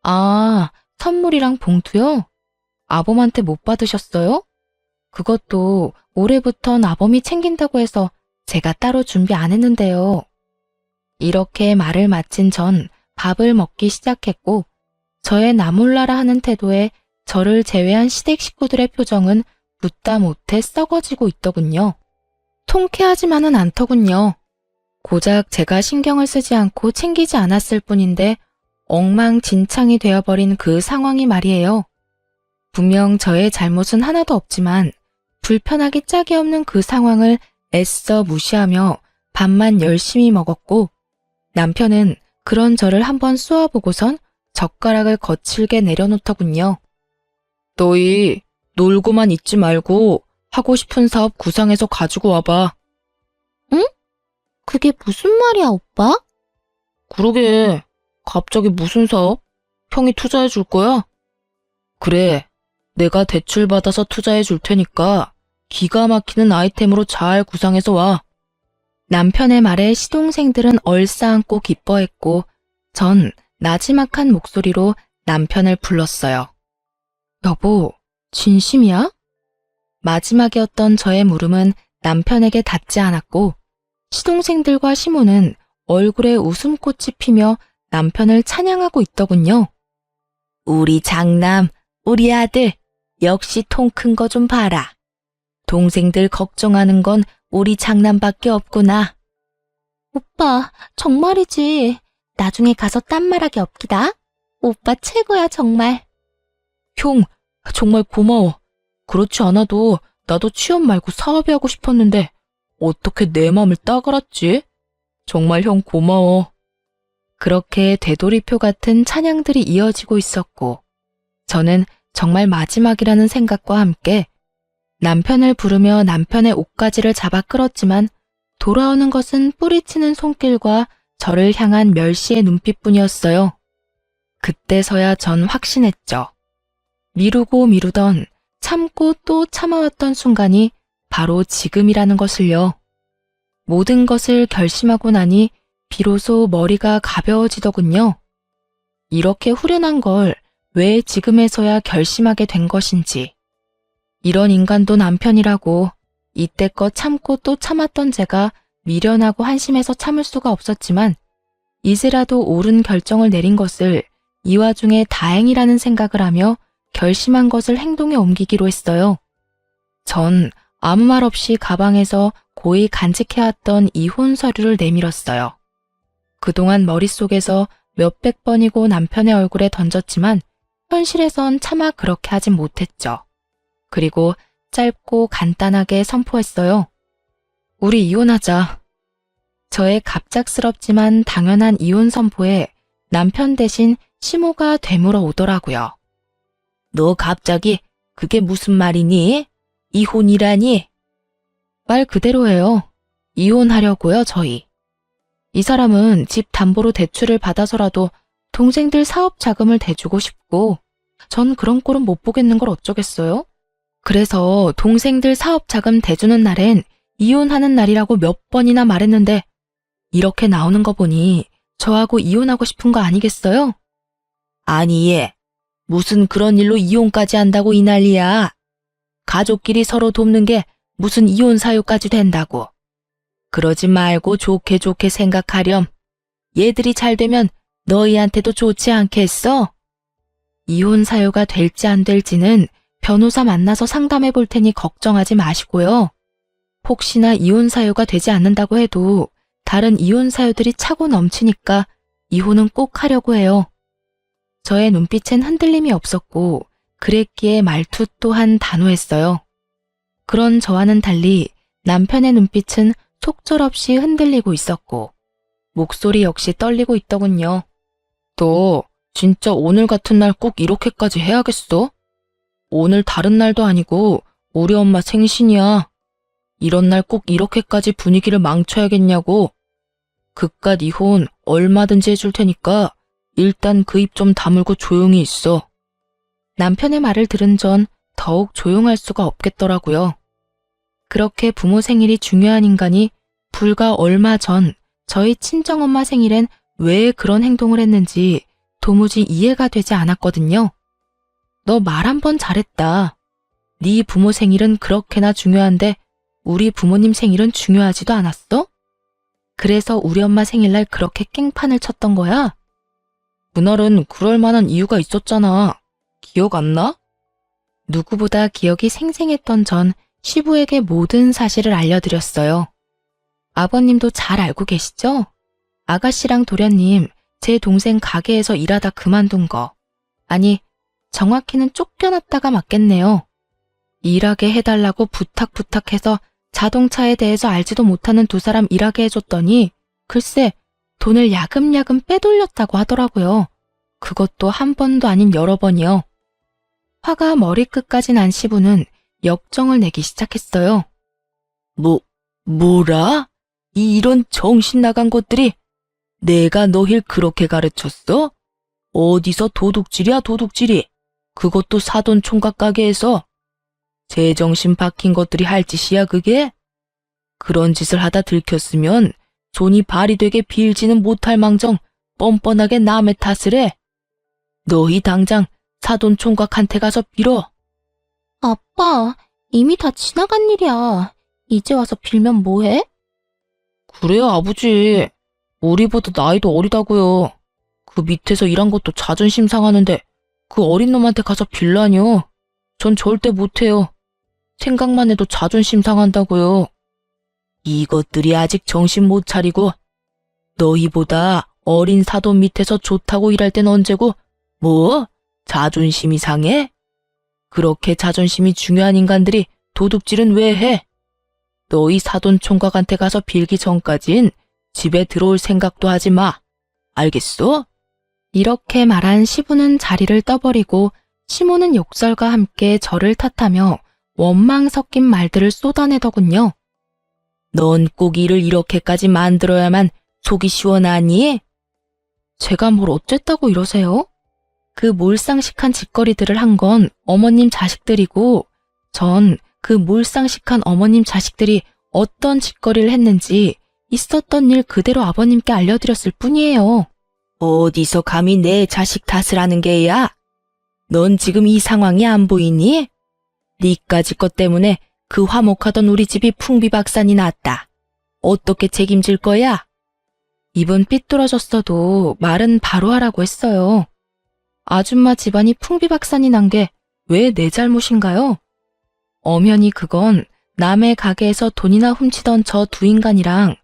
아, 선물이랑 봉투요? 아범한테 못 받으셨어요? 그것도 올해부턴 아범이 챙긴다고 해서 제가 따로 준비 안 했는데요. 이렇게 말을 마친 전 밥을 먹기 시작했고 저의 나몰라라 하는 태도에 저를 제외한 시댁 식구들의 표정은 묻다 못해 썩어지고 있더군요. 통쾌하지만은 않더군요. 고작 제가 신경을 쓰지 않고 챙기지 않았을 뿐인데 엉망진창이 되어버린 그 상황이 말이에요. 분명 저의 잘못은 하나도 없지만 불편하기 짝이 없는 그 상황을 애써 무시하며 밥만 열심히 먹었고 남편은 그런 저를 한번 쏘아보고선 젓가락을 거칠게 내려놓더군요. 너희 놀고만 있지 말고 하고 싶은 사업 구상해서 가지고 와봐. 응? 그게 무슨 말이야, 오빠? 그러게. 갑자기 무슨 사업? 형이 투자해 줄 거야? 그래. 내가 대출 받아서 투자해 줄 테니까 기가 막히는 아이템으로 잘 구상해서 와. 남편의 말에 시동생들은 얼싸안고 기뻐했고 전 나지막한 목소리로 남편을 불렀어요. 여보, 진심이야? 마지막이었던 저의 물음은 남편에게 닿지 않았고 시동생들과 시모는 얼굴에 웃음꽃이 피며 남편을 찬양하고 있더군요. 우리 장남, 우리 아들, 역시 통 큰 거 좀 봐라. 동생들 걱정하는 건 우리 장남밖에 없구나. 오빠, 정말이지. 나중에 가서 딴 말하기 없기다. 오빠 최고야, 정말. 형, 정말 고마워. 그렇지 않아도 나도 취업 말고 사업이 하고 싶었는데 어떻게 내 맘을 딱 알았지? 정말 형 고마워. 그렇게 되돌이표 같은 찬양들이 이어지고 있었고 저는 정말 마지막이라는 생각과 함께 남편을 부르며 남편의 옷가지를 잡아 끌었지만 돌아오는 것은 뿌리치는 손길과 저를 향한 멸시의 눈빛뿐이었어요. 그때서야 전 확신했죠. 미루고 미루던 참고 또 참아왔던 순간이 바로 지금이라는 것을요. 모든 것을 결심하고 나니 비로소 머리가 가벼워지더군요. 이렇게 후련한 걸 왜 지금에서야 결심하게 된 것인지. 이런 인간도 남편이라고 이때껏 참고 또 참았던 제가 미련하고 한심해서 참을 수가 없었지만 이제라도 옳은 결정을 내린 것을 이 와중에 다행이라는 생각을 하며 결심한 것을 행동에 옮기기로 했어요. 전 아무 말 없이 가방에서 고이 간직해왔던 이혼 서류를 내밀었어요. 그동안 머릿속에서 몇백 번이고 남편의 얼굴에 던졌지만 현실에선 차마 그렇게 하진 못했죠. 그리고 짧고 간단하게 선포했어요. 우리 이혼하자. 저의 갑작스럽지만 당연한 이혼 선포에 남편 대신 시모가 되물어 오더라고요. 너 갑자기 그게 무슨 말이니? 이혼이라니? 말 그대로예요. 이혼하려고요, 저희. 이 사람은 집 담보로 대출을 받아서라도 동생들 사업 자금을 대주고 싶고 전 그런 꼴은 못 보겠는 걸 어쩌겠어요? 그래서 동생들 사업 자금 대주는 날엔 이혼하는 날이라고 몇 번이나 말했는데 이렇게 나오는 거 보니 저하고 이혼하고 싶은 거 아니겠어요? 아니 얘, 무슨 그런 일로 이혼까지 한다고 이 난리야. 가족끼리 서로 돕는 게 무슨 이혼 사유까지 된다고. 그러지 말고 좋게 좋게 생각하렴. 얘들이 잘 되면 너희한테도 좋지 않겠어? 이혼 사유가 될지 안 될지는 변호사 만나서 상담해 볼 테니 걱정하지 마시고요. 혹시나 이혼 사유가 되지 않는다고 해도 다른 이혼 사유들이 차고 넘치니까 이혼은 꼭 하려고 해요. 저의 눈빛엔 흔들림이 없었고 그랬기에 말투 또한 단호했어요. 그런 저와는 달리 남편의 눈빛은 속절없이 흔들리고 있었고 목소리 역시 떨리고 있더군요. 너 진짜 오늘 같은 날 꼭 이렇게까지 해야겠어? 오늘 다른 날도 아니고 우리 엄마 생신이야. 이런 날 꼭 이렇게까지 분위기를 망쳐야겠냐고. 그깟 이혼 얼마든지 해줄 테니까 일단 그 입 좀 다물고 조용히 있어. 남편의 말을 들은 전 더욱 조용할 수가 없겠더라고요. 그렇게 부모 생일이 중요한 인간이 불과 얼마 전 저희 친정엄마 생일엔 왜 그런 행동을 했는지 도무지 이해가 되지 않았거든요. 너 말 한 번 잘했다. 네 부모 생일은 그렇게나 중요한데 우리 부모님 생일은 중요하지도 않았어? 그래서 우리 엄마 생일날 그렇게 깽판을 쳤던 거야? 그날은 그럴 만한 이유가 있었잖아. 기억 안 나? 누구보다 기억이 생생했던 전 시부에게 모든 사실을 알려드렸어요. 아버님도 잘 알고 계시죠? 아가씨랑 도련님, 제 동생 가게에서 일하다 그만둔 거. 아니, 정확히는 쫓겨났다가 맞겠네요. 일하게 해달라고 부탁해서 자동차에 대해서 알지도 못하는 두 사람 일하게 해줬더니 글쎄 돈을 야금야금 빼돌렸다고 하더라고요. 그것도 한 번도 아닌 여러 번이요. 화가 머리끝까지 난 시부는 역정을 내기 시작했어요. 뭐라? 이런 정신 나간 것들이 내가 너힐 그렇게 가르쳤어? 어디서 도둑질이야 도둑질이. 그것도 사돈 총각 가게에서. 제정신 박힌 것들이 할 짓이야 그게? 그런 짓을 하다 들켰으면 손이 발이 되게 빌지는 못할 망정 뻔뻔하게 남의 탓을 해. 너희 당장 사돈 총각한테 가서 빌어. 아빠, 이미 다 지나간 일이야. 이제 와서 빌면 뭐해? 그래요, 아버지. 우리보다 나이도 어리다고요. 그 밑에서 일한 것도 자존심 상하는데 그 어린 놈한테 가서 빌라뇨. 전 절대 못해요. 생각만 해도 자존심 상한다고요. 이것들이 아직 정신 못 차리고 너희보다 어린 사돈 밑에서 좋다고 일할 땐 언제고 뭐? 자존심이 상해? 그렇게 자존심이 중요한 인간들이 도둑질은 왜 해? 너희 사돈 총각한테 가서 빌기 전까진 집에 들어올 생각도 하지 마. 알겠어? 이렇게 말한 시부는 자리를 떠버리고 시모는 욕설과 함께 저를 탓하며 원망 섞인 말들을 쏟아내더군요. 넌 꼭 일을 이렇게까지 만들어야만 속이 시원하니? 제가 뭘 어쨌다고 이러세요? 그 몰상식한 짓거리들을 한 건 어머님 자식들이고 전 그 몰상식한 어머님 자식들이 어떤 짓거리를 했는지 있었던 일 그대로 아버님께 알려드렸을 뿐이에요. 어디서 감히 내 자식 탓을 하는 게야? 넌 지금 이 상황이 안 보이니? 니까지 것 때문에 그 화목하던 우리 집이 풍비박산이 났다. 어떻게 책임질 거야? 입은 삐뚤어졌어도 말은 바로 하라고 했어요. 아줌마 집안이 풍비박산이 난 게 왜 내 잘못인가요? 엄연히 그건 남의 가게에서 돈이나 훔치던 저 두 인간이랑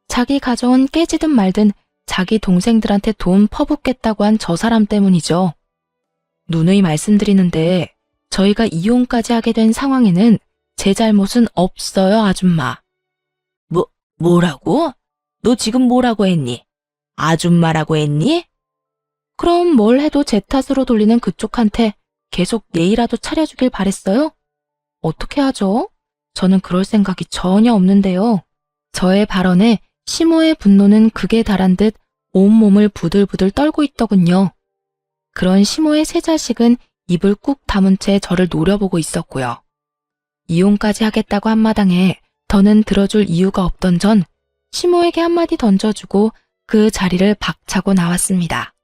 자기 가져온 깨지든 말든 자기 동생들한테 돈 퍼붓겠다고 한 저 사람 때문이죠. 누누이 말씀드리는데 저희가 이혼까지 하게 된 상황에는 제 잘못은 없어요, 아줌마. 뭐라고? 너 지금 뭐라고 했니? 아줌마라고 했니? 그럼 뭘 해도 제 탓으로 돌리는 그쪽한테 계속 예의라도 차려주길 바랬어요? 어떻게 하죠? 저는 그럴 생각이 전혀 없는데요. 저의 발언에 시모의 분노는 극에 달한 듯 온몸을 부들부들 떨고 있더군요. 그런 시모의 세 자식은 입을 꾹 다문 채 저를 노려보고 있었고요. 이혼까지 하겠다고 한 마당에 더는 들어줄 이유가 없던 전 시모에게 한마디 던져주고 그 자리를 박차고 나왔습니다.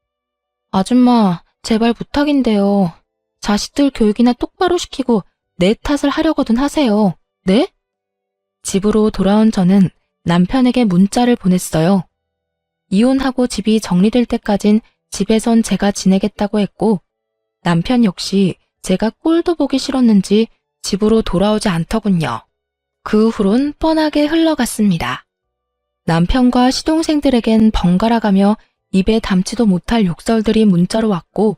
아줌마, 제발 부탁인데요. 자식들 교육이나 똑바로 시키고 내 탓을 하려거든 하세요. 네? 집으로 돌아온 저는 남편에게 문자를 보냈어요. 이혼하고 집이 정리될 때까진 집에선 제가 지내겠다고 했고 남편 역시 제가 꼴도 보기 싫었는지 집으로 돌아오지 않더군요. 그 후론 뻔하게 흘러갔습니다. 남편과 시동생들에겐 번갈아가며 입에 담지도 못할 욕설들이 문자로 왔고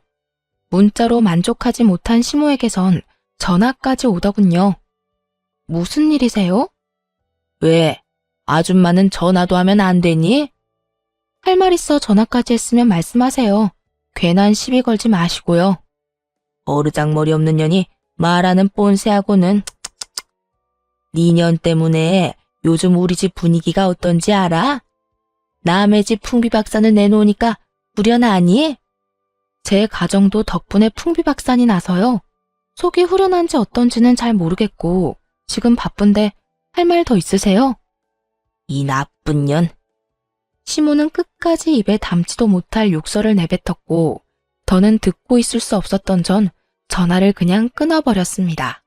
문자로 만족하지 못한 시모에게선 전화까지 오더군요. 무슨 일이세요? 왜? 아줌마는 전화도 하면 안 되니? 할 말 있어 전화까지 했으면 말씀하세요. 괜한 시비 걸지 마시고요. 버르장머리 없는 년이 말하는 뻔세하고는 네 년 때문에 요즘 우리 집 분위기가 어떤지 알아? 남의 집 풍비박산을 내놓으니까 후련하니? 제 가정도 덕분에 풍비박산이 나서요. 속이 후련한지 어떤지는 잘 모르겠고 지금 바쁜데 할 말 더 있으세요? 이 나쁜 년. 시모는 끝까지 입에 담지도 못할 욕설을 내뱉었고 더는 듣고 있을 수 없었던 전 전화를 그냥 끊어버렸습니다.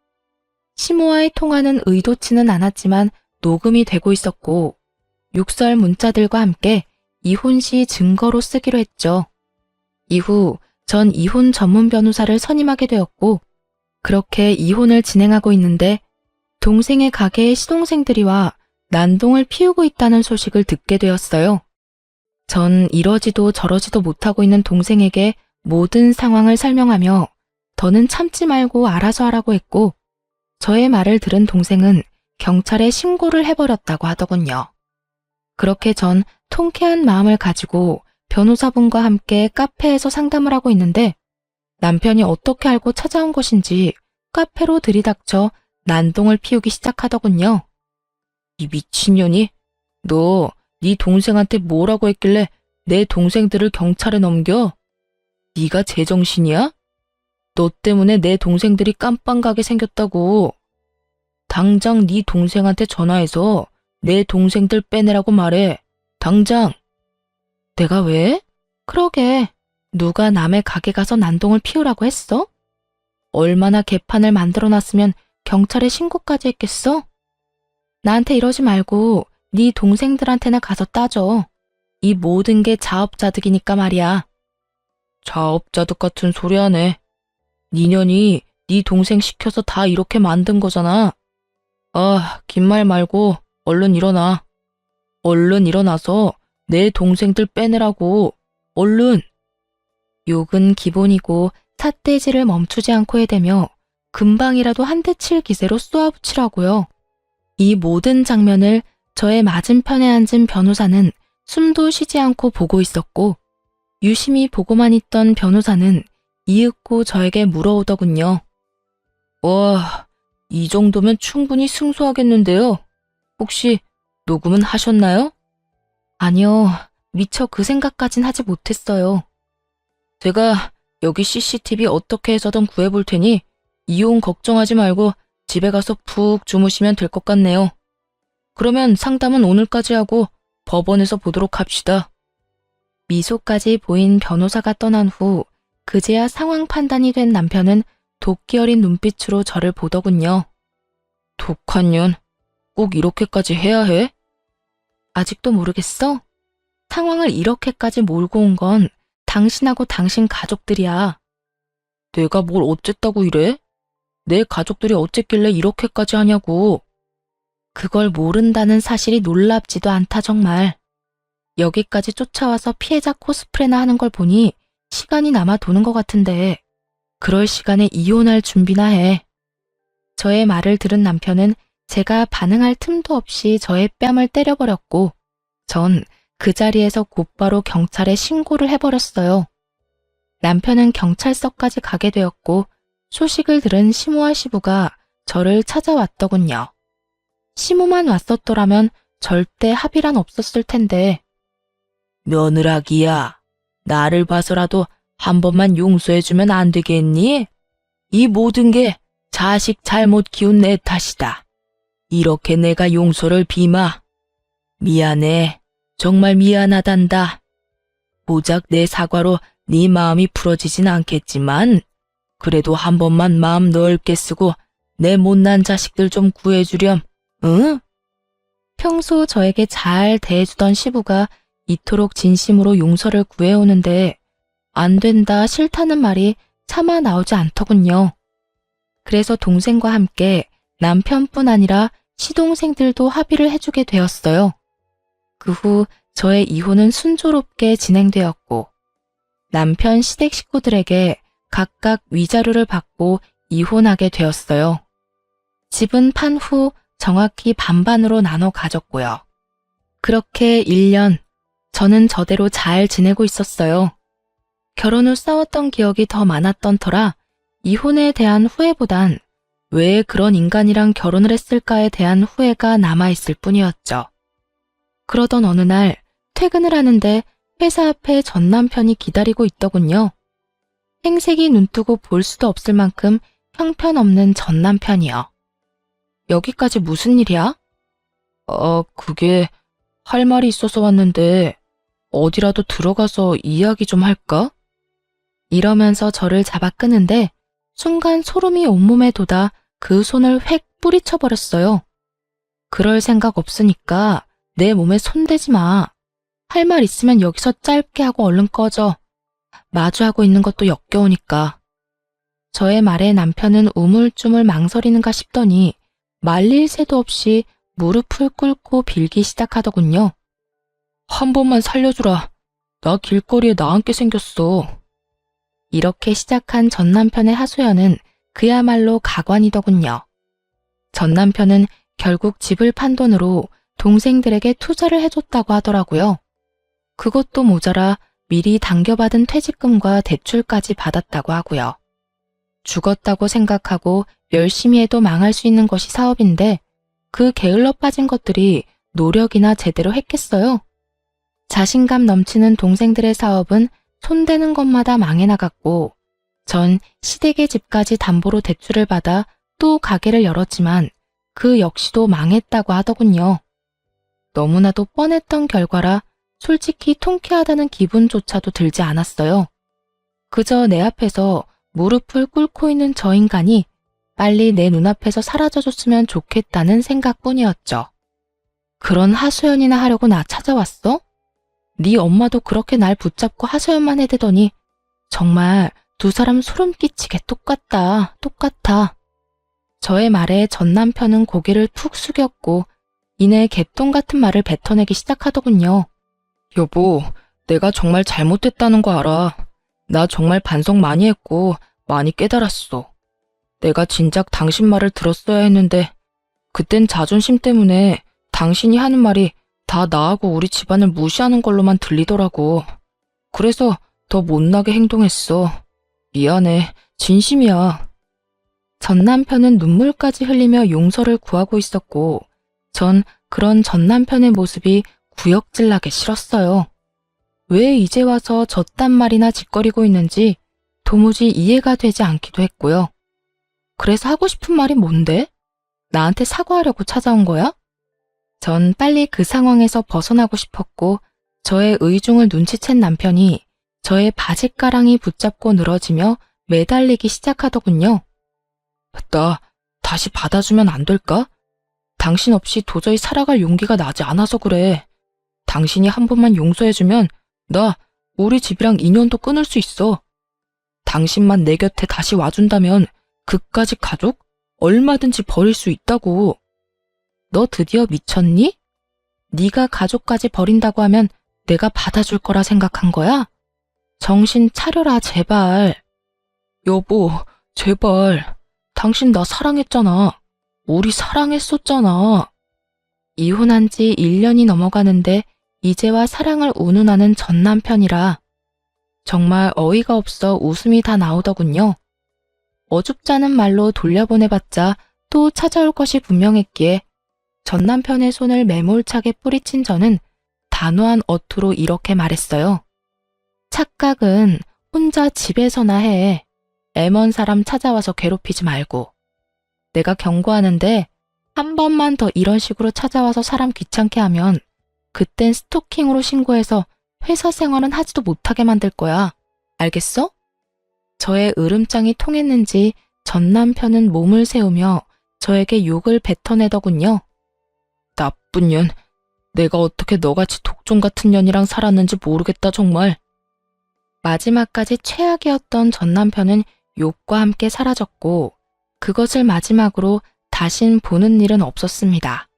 시모와의 통화는 의도치는 않았지만 녹음이 되고 있었고 욕설 문자들과 함께 이혼 시 증거로 쓰기로 했죠. 이후 전 이혼 전문 변호사를 선임하게 되었고 그렇게 이혼을 진행하고 있는데 동생의 가게에 시동생들이 와 난동을 피우고 있다는 소식을 듣게 되었어요. 전 이러지도 저러지도 못하고 있는 동생에게 모든 상황을 설명하며 더는 참지 말고 알아서 하라고 했고 저의 말을 들은 동생은 경찰에 신고를 해버렸다고 하더군요. 그렇게 전 통쾌한 마음을 가지고 변호사분과 함께 카페에서 상담을 하고 있는데 남편이 어떻게 알고 찾아온 것인지 카페로 들이닥쳐 난동을 피우기 시작하더군요. 이 미친년이? 너 네 동생한테 뭐라고 했길래 내 동생들을 경찰에 넘겨? 네가 제정신이야? 너 때문에 내 동생들이 깜빵 가게 생겼다고. 당장 네 동생한테 전화해서 내 동생들 빼내라고 말해. 당장. 내가 왜? 그러게. 누가 남의 가게 가서 난동을 피우라고 했어? 얼마나 개판을 만들어놨으면 경찰에 신고까지 했겠어? 나한테 이러지 말고 네 동생들한테나 가서 따져. 이 모든 게 자업자득이니까 말이야. 자업자득 같은 소리 하네. 니년이 네 동생 시켜서 다 이렇게 만든 거잖아. 아, 긴 말 말고 얼른 일어나. 얼른 일어나서 내 동생들 빼내라고. 얼른. 욕은 기본이고 삿대질을 멈추지 않고 해대며 금방이라도 한 대 칠 기세로 쏘아붙이라고요. 이 모든 장면을 저의 맞은편에 앉은 변호사는 숨도 쉬지 않고 보고 있었고 유심히 보고만 있던 변호사는 이윽고 저에게 물어오더군요. 와, 이 정도면 충분히 승소하겠는데요. 혹시 녹음은 하셨나요? 아니요, 미처 그 생각까진 하지 못했어요. 제가 여기 CCTV 어떻게 해서든 구해볼 테니 이혼 걱정하지 말고 집에 가서 푹 주무시면 될 것 같네요. 그러면 상담은 오늘까지 하고 법원에서 보도록 합시다. 미소까지 보인 변호사가 떠난 후 그제야 상황 판단이 된 남편은 도끼 어린 눈빛으로 저를 보더군요. 독한 년, 꼭 이렇게까지 해야 해? 아직도 모르겠어? 상황을 이렇게까지 몰고 온 건 당신하고 당신 가족들이야. 내가 뭘 어쨌다고 이래? 내 가족들이 어쨌길래 이렇게까지 하냐고. 그걸 모른다는 사실이 놀랍지도 않다 정말. 여기까지 쫓아와서 피해자 코스프레나 하는 걸 보니 시간이 남아 도는 것 같은데 그럴 시간에 이혼할 준비나 해. 저의 말을 들은 남편은 제가 반응할 틈도 없이 저의 뺨을 때려버렸고 전 그 자리에서 곧바로 경찰에 신고를 해버렸어요. 남편은 경찰서까지 가게 되었고 소식을 들은 시모와 시부가 저를 찾아왔더군요. 시모만 왔었더라면 절대 합의란 없었을 텐데. 며느라기야, 나를 봐서라도 한 번만 용서해주면 안 되겠니? 이 모든 게 자식 잘못 키운 내 탓이다. 이렇게 내가 용서를 비마. 미안해. 정말 미안하단다. 고작 내 사과로 네 마음이 풀어지진 않겠지만 그래도 한 번만 마음 넓게 쓰고 내 못난 자식들 좀 구해주렴. 응? 평소 저에게 잘 대해주던 시부가 이토록 진심으로 용서를 구해오는데 안 된다 싫다는 말이 차마 나오지 않더군요. 그래서 동생과 함께 남편뿐 아니라 시동생들도 합의를 해주게 되었어요. 그 후 저의 이혼은 순조롭게 진행되었고 남편 시댁 식구들에게 각각 위자료를 받고 이혼하게 되었어요. 집은 판 후 정확히 반반으로 나눠 가졌고요. 그렇게 1년 저는 저대로 잘 지내고 있었어요. 결혼 후 싸웠던 기억이 더 많았던 터라 이혼에 대한 후회보단 왜 그런 인간이랑 결혼을 했을까에 대한 후회가 남아있을 뿐이었죠. 그러던 어느 날 퇴근을 하는데 회사 앞에 전 남편이 기다리고 있더군요. 행색이 눈뜨고 볼 수도 없을 만큼 형편없는 전 남편이요. 여기까지 무슨 일이야? 그게 할 말이 있어서 왔는데 어디라도 들어가서 이야기 좀 할까? 이러면서 저를 잡아 끄는데 순간 소름이 온몸에 돋아 그 손을 획 뿌리쳐버렸어요. 그럴 생각 없으니까 내 몸에 손대지 마. 할 말 있으면 여기서 짧게 하고 얼른 꺼져. 마주하고 있는 것도 역겨우니까. 저의 말에 남편은 우물쭈물 망설이는가 싶더니 말릴 새도 없이 무릎을 꿇고 빌기 시작하더군요. 한 번만 살려주라. 나 길거리에 나앉게 생겼어. 이렇게 시작한 전 남편의 하소연은 그야말로 가관이더군요. 전 남편은 결국 집을 판 돈으로 동생들에게 투자를 해줬다고 하더라고요. 그것도 모자라 미리 당겨받은 퇴직금과 대출까지 받았다고 하고요. 죽었다고 생각하고 열심히 해도 망할 수 있는 것이 사업인데 그 게을러 빠진 것들이 노력이나 제대로 했겠어요? 자신감 넘치는 동생들의 사업은 손대는 것마다 망해 나갔고 전 시댁의 집까지 담보로 대출을 받아 또 가게를 열었지만 그 역시도 망했다고 하더군요. 너무나도 뻔했던 결과라 솔직히 통쾌하다는 기분조차도 들지 않았어요. 그저 내 앞에서 무릎을 꿇고 있는 저 인간이 빨리 내 눈앞에서 사라져줬으면 좋겠다는 생각뿐이었죠. 그런 하소연이나 하려고 나 찾아왔어? 네 엄마도 그렇게 날 붙잡고 하소연만 해대더니 정말 두 사람 소름 끼치게 똑같아. 저의 말에 전 남편은 고개를 푹 숙였고 이내 개똥 같은 말을 뱉어내기 시작하더군요. 여보, 내가 정말 잘못했다는 거 알아. 나 정말 반성 많이 했고 많이 깨달았어. 내가 진작 당신 말을 들었어야 했는데 그땐 자존심 때문에 당신이 하는 말이 다 나하고 우리 집안을 무시하는 걸로만 들리더라고. 그래서 더 못나게 행동했어. 미안해. 진심이야. 전 남편은 눈물까지 흘리며 용서를 구하고 있었고 전 그런 전 남편의 모습이 구역질나게 싫었어요. 왜 이제 와서 저딴 말이나 짓거리고 있는지 도무지 이해가 되지 않기도 했고요. 그래서 하고 싶은 말이 뭔데? 나한테 사과하려고 찾아온 거야? 전 빨리 그 상황에서 벗어나고 싶었고 저의 의중을 눈치챈 남편이 저의 바짓가랑이 붙잡고 늘어지며 매달리기 시작하더군요. 나 다시 받아주면 안 될까? 당신 없이 도저히 살아갈 용기가 나지 않아서 그래. 당신이 한 번만 용서해주면 나 우리 집이랑 인연도 끊을 수 있어. 당신만 내 곁에 다시 와준다면 그까짓 가족 얼마든지 버릴 수 있다고. 너 드디어 미쳤니? 네가 가족까지 버린다고 하면 내가 받아줄 거라 생각한 거야? 정신 차려라 제발. 여보, 제발. 당신 나 사랑했잖아. 우리 사랑했었잖아. 이혼한 지 1년이 넘어가는데 이제와 사랑을 운운하는 전 남편이라 정말 어이가 없어 웃음이 다 나오더군요. 어줍잖은 말로 돌려보내봤자 또 찾아올 것이 분명했기에 전 남편의 손을 매몰차게 뿌리친 저는 단호한 어투로 이렇게 말했어요. 착각은 혼자 집에서나 해. 애먼 사람 찾아와서 괴롭히지 말고. 내가 경고하는데 한 번만 더 이런 식으로 찾아와서 사람 귀찮게 하면 그땐 스토킹으로 신고해서 회사 생활은 하지도 못하게 만들 거야. 알겠어? 저의 으름장이 통했는지 전 남편은 몸을 세우며 저에게 욕을 뱉어내더군요. 나쁜 년, 내가 어떻게 너같이 독종 같은 년이랑 살았는지 모르겠다 정말. 마지막까지 최악이었던 전 남편은 욕과 함께 사라졌고 그것을 마지막으로 다신 보는 일은 없었습니다.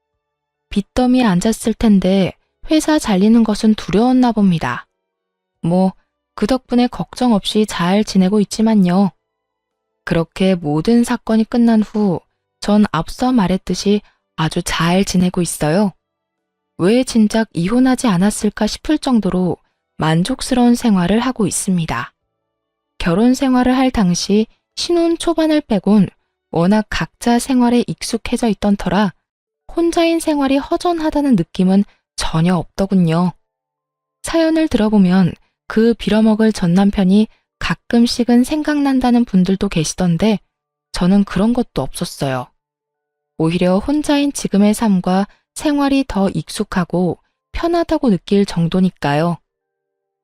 빚더미에 앉았을 텐데 회사 잘리는 것은 두려웠나 봅니다. 그 덕분에 걱정 없이 잘 지내고 있지만요. 그렇게 모든 사건이 끝난 후 전 앞서 말했듯이 아주 잘 지내고 있어요. 왜 진작 이혼하지 않았을까 싶을 정도로 만족스러운 생활을 하고 있습니다. 결혼 생활을 할 당시 신혼 초반을 빼곤 워낙 각자 생활에 익숙해져 있던 터라 혼자인 생활이 허전하다는 느낌은 전혀 없더군요. 사연을 들어보면 그 빌어먹을 전 남편이 가끔씩은 생각난다는 분들도 계시던데 저는 그런 것도 없었어요. 오히려 혼자인 지금의 삶과 생활이 더 익숙하고 편하다고 느낄 정도니까요.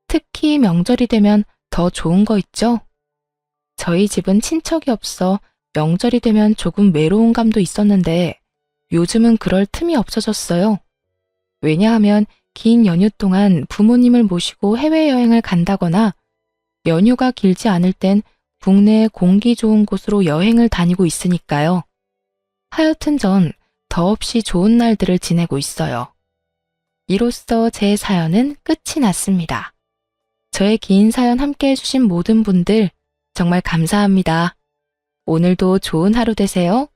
특히 명절이 되면 더 좋은 거 있죠? 저희 집은 친척이 없어 명절이 되면 조금 외로운 감도 있었는데 요즘은 그럴 틈이 없어졌어요. 왜냐하면 긴 연휴 동안 부모님을 모시고 해외여행을 간다거나 연휴가 길지 않을 땐 국내의 공기 좋은 곳으로 여행을 다니고 있으니까요. 하여튼 전 더없이 좋은 날들을 지내고 있어요. 이로써 제 사연은 끝이 났습니다. 저의 긴 사연 함께 해주신 모든 분들 정말 감사합니다. 오늘도 좋은 하루 되세요.